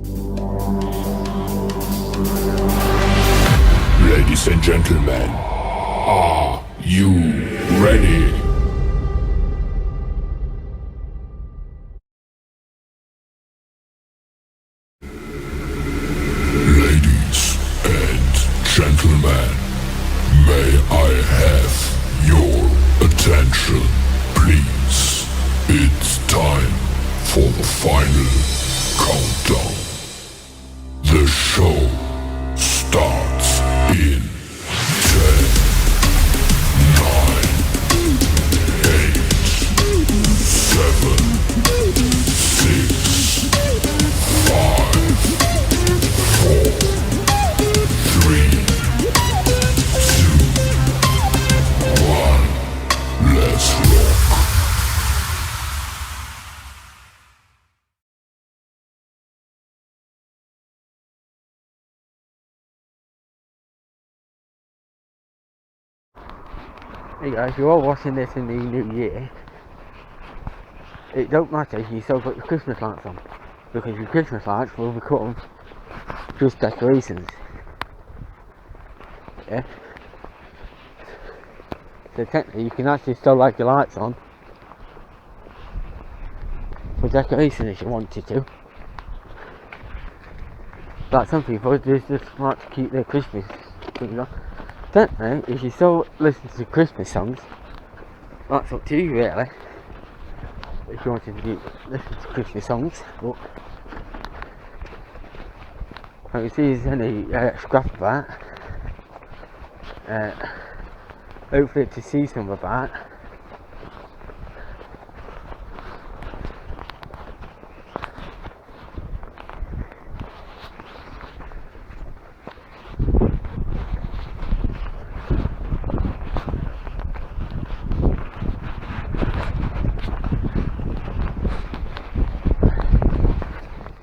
Ladies and gentlemen, are you ready? Ladies and gentlemen, may I have your attention, please? It's time for the final countdown. The show starts in 10, 9, 8, 7, 6, 5, 4, 3, 2, 1. Let's rock. Hey guys, you're all watching this in the new year. It don't matter if you still got your Christmas lights on, because your Christmas lights will become just decorations. Yeah? So technically you can actually still like your lights on for decoration if you wanted to. Like some people just like to keep their Christmas things on. Technically, if you still listen to Christmas songs, that's up to you really. If you wanted to listen to Christmas songs, but I can see there's any scrap of that. Hopefully to see some of that.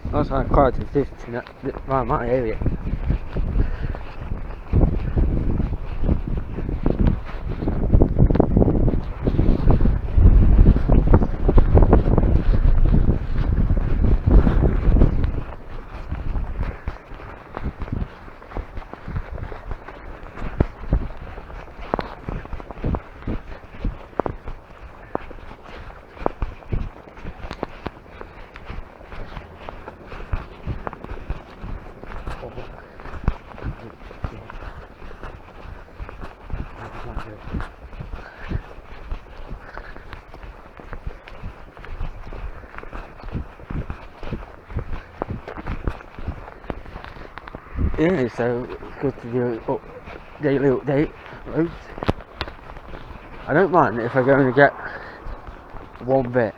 That's how quite consistent around my area. Yeah, so it's good to do daily update roads. I don't mind if I go and get one bit.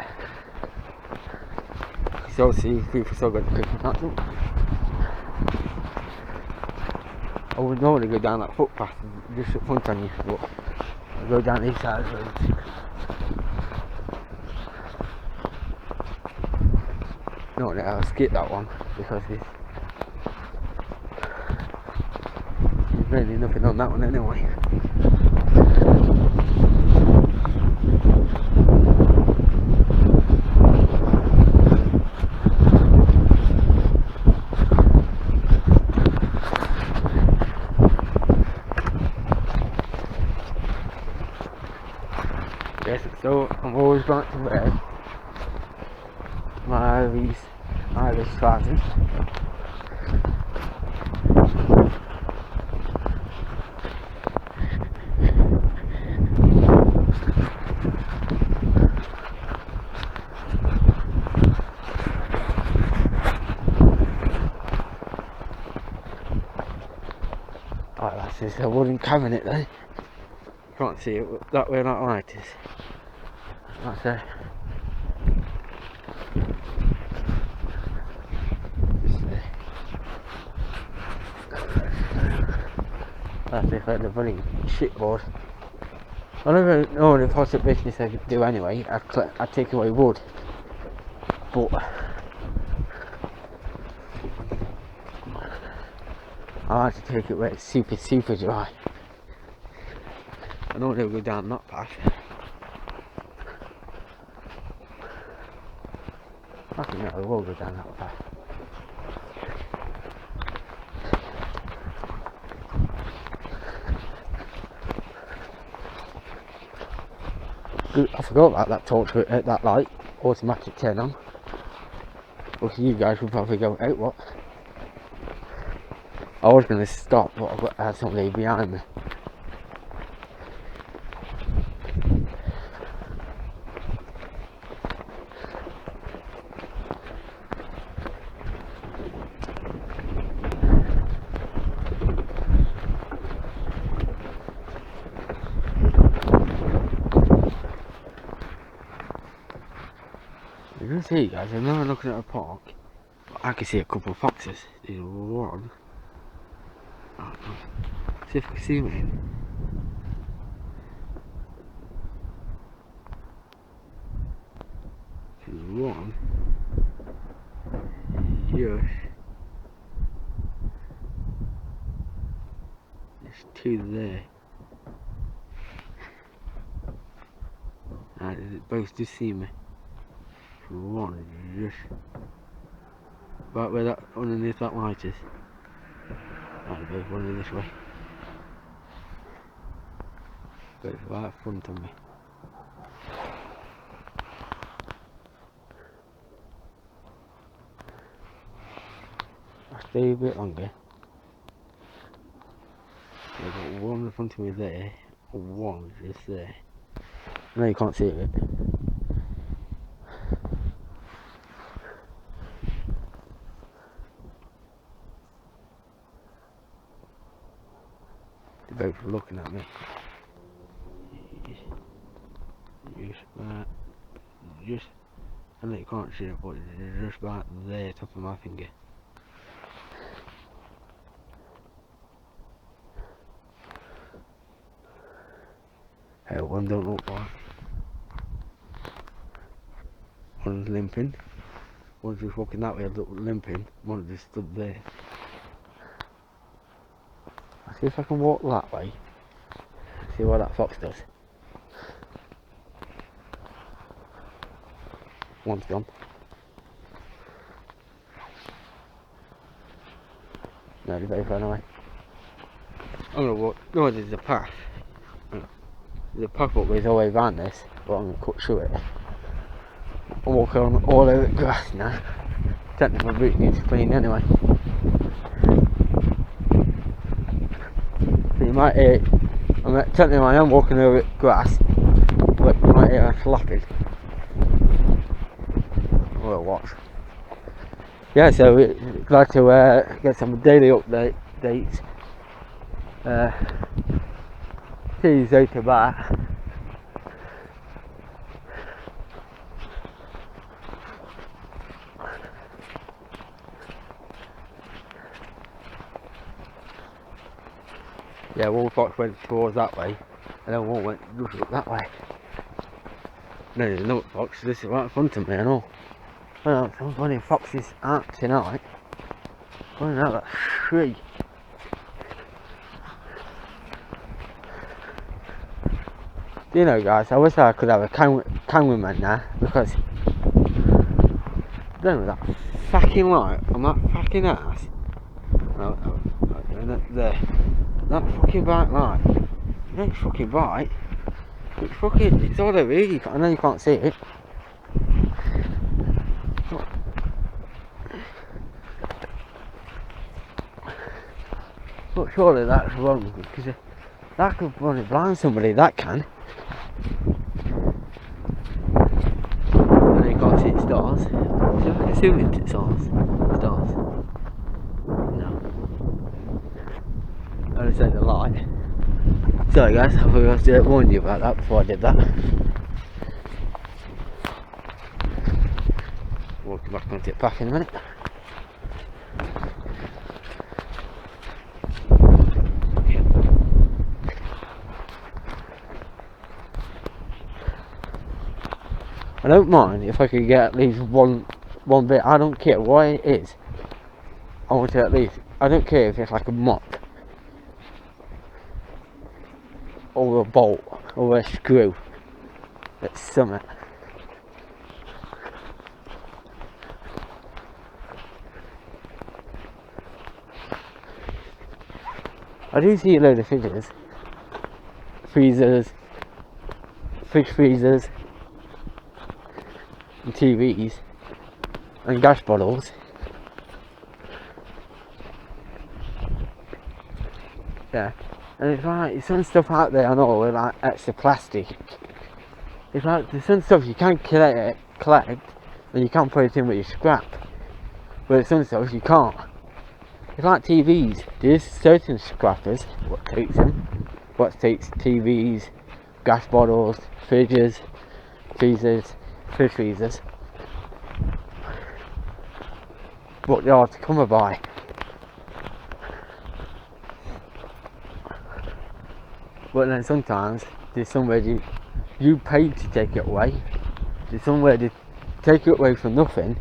Because obviously people still got the Christmas lights up. I would normally go down that footpath just up front on you, but I go down these side of the roads. No, I'll skip that one because there's really nothing on that one anyway. Yes, so I'm always going to wear my Irish trousers. Oh, that's just a wooden cabinet there. Can't see it that way, that light is. That's it. That's if I had a bloody shitboard. I never know the possible business I could do anyway. I'd take away wood, but I like to take it where it's super dry. I don't want to go down that path. I think I will go down that path. I forgot about that torch at that light, automatic turn on. Okay, you guys will probably go, hey, what? I was going to stop, but I had somebody behind me. You can see, guys, I'm not looking at a park, but I can see a couple of foxes. There's one. See if I can see him. There's one. Yes. There's two there. And both do see me. One is just right where that underneath that light is. Right, there's one in this way. But it's right in front of me. I'll stay a bit longer. I've got one in front of me there, and one just there. I know you can't see it. They're both looking at me. Just, I know you can't see it, but it's just right there, top of my finger. Hey, one don't look like. One's limping. One's just walking that way, limping. One just stood there. I'll see if I can walk that way. See what that fox does. One's gone. No, they're very far away. I'm gonna walk. No, there's a path. There's a path up with all the way around this, but I'm gonna cut through it. I'm walking on all over the grass now. Technically, my boot needs clean anyway. So you might hear. Technically, I am walking over grass, but you might hear a flapping. We'll watch. Yeah, so we're glad to get some daily updates. He's out of that. Yeah, one fox went towards that way, and then one went just that way. No, there's another fox. This is right in front of me, I know. Well, some funny foxes out tonight. Going out that tree. Do you know, guys, I wish I could have a cameraman now, because I don't know, that fucking light on that fucking ass. No, there. That fucking bright light. It ain't fucking bright. It's all over here. I know you can't see it. But surely that's wrong, because that could probably blind somebody, that can. And you can't see its stars. So I can zoom into its stars. No. I just said the light. Sorry guys, I forgot to warn you about that before I did that. Walking back onto it back in a minute. I don't mind if I could get at least one bit. I don't care what it is. I want to at least. I don't care if it's like a mop or a bolt or a screw. It's something. I do see a load of freezers, fish freezers and TVs and gas bottles. Yeah, and it's like there's some stuff out there I know with like extra plastic. It's like there's some stuff you can collect and you can put it in with your scrap, but some stuff you can't. It's like TVs. There's certain scrappers what takes TVs, gas bottles, fridges, freezers, fish freezers, but they are to come by. But then sometimes there's somewhere you pay to take it away. There's somewhere to take it away for nothing,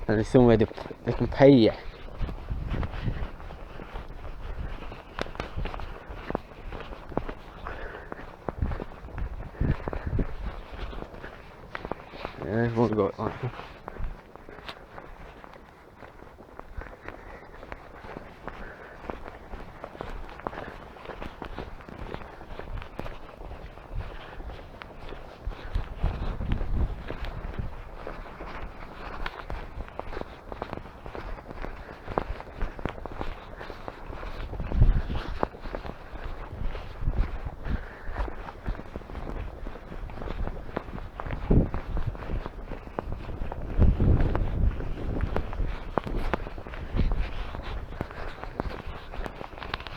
and there's somewhere they can pay you. Yeah, we'll go like that.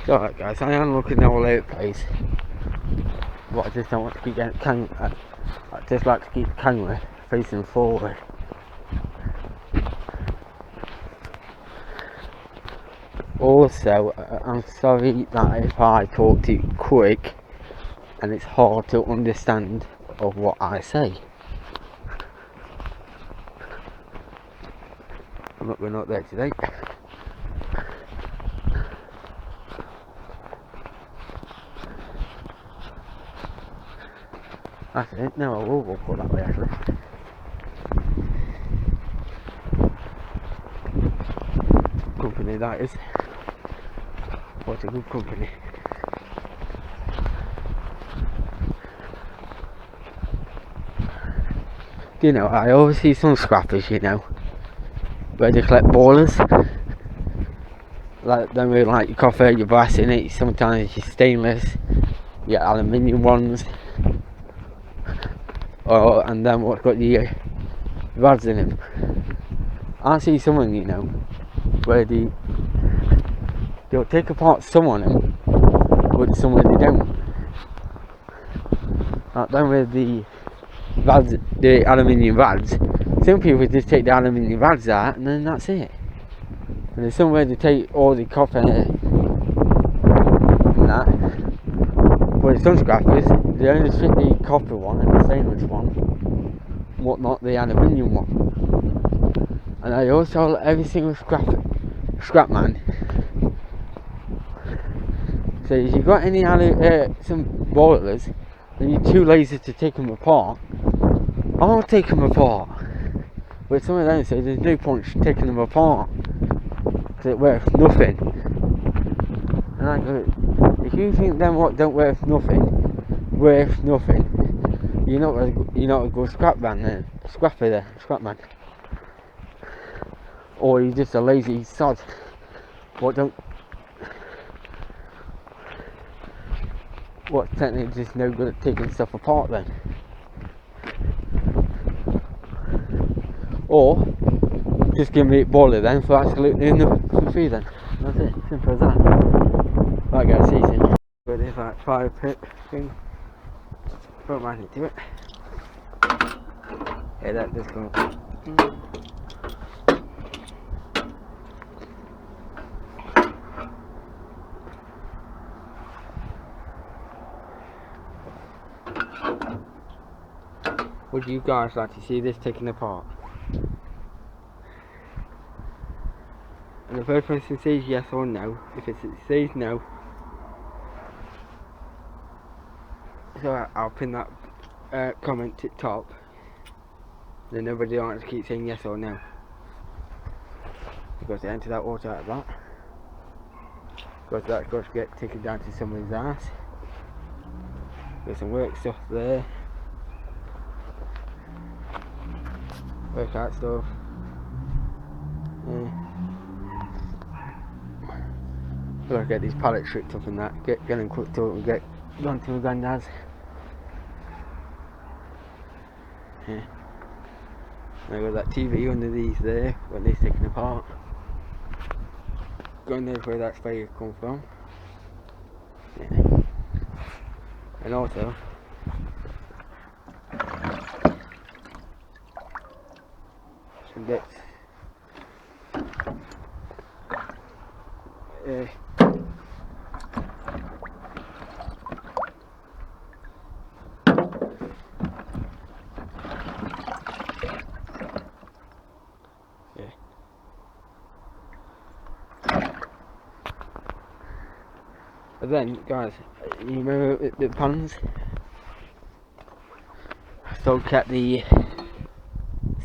Alright guys, I am looking all over the place, but I just don't want to keep getting I just like to keep the camera facing forward. Also, I'm sorry that if I talk too quick and it's hard to understand of what I say. I'm not going up there today. That's it. No, I will walk all that way actually. Company that is. What a good company. You know, I always see some scrappers, you know, where they collect boilers. Like them with like your copper, your brass in it, sometimes your stainless, your aluminium ones. And then what's got the rods in them. I see someone, you know, where they'll take apart some on them, but some where they don't. Like them with the rods, the aluminium rods. Some people just take the aluminium rods out and then that's it. And there's somewhere they take all the copper and that. But some scrappers, they only fit the copper one and the stainless one, but not the aluminium one. And I also every single scrap man. So if you've got any some boilers and you're too lazy to take them apart, I'll take them apart. But some of them say there's no point taking them apart because it worth nothing. And I go, if you think them what don't worth nothing, you're not a good scrapper then, scrap man. Or you're just a lazy sod. What's technically just no good at taking stuff apart then. Or just give me a boiler then for absolutely nothing for free then. That's it, simple as that. Right guys, see you soon. But there's like 5 pit thing. Put mine into it. Yeah, that does go. Would you guys like to see this taken apart? And the first person says yes or no. If it says no, so I'll pin that comment at top. Then nobody wants to keep saying yes or no. Because they enter that water out of that. Because that's got to get taken down to somebody's house. There's some work stuff there. workout stuff. Gotta get these pallets stripped up and that, get them cooked up and get gone to my granddad's. Yeah. And I got that TV under these there, got this taken apart. God knows where that spray come from. Yeah. And also some bits. But then, guys, you remember the pans? I still kept the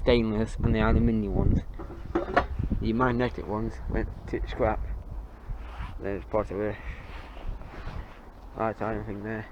stainless and the aluminium ones. The magnetic ones went to scrap. There's part of a light iron thing there.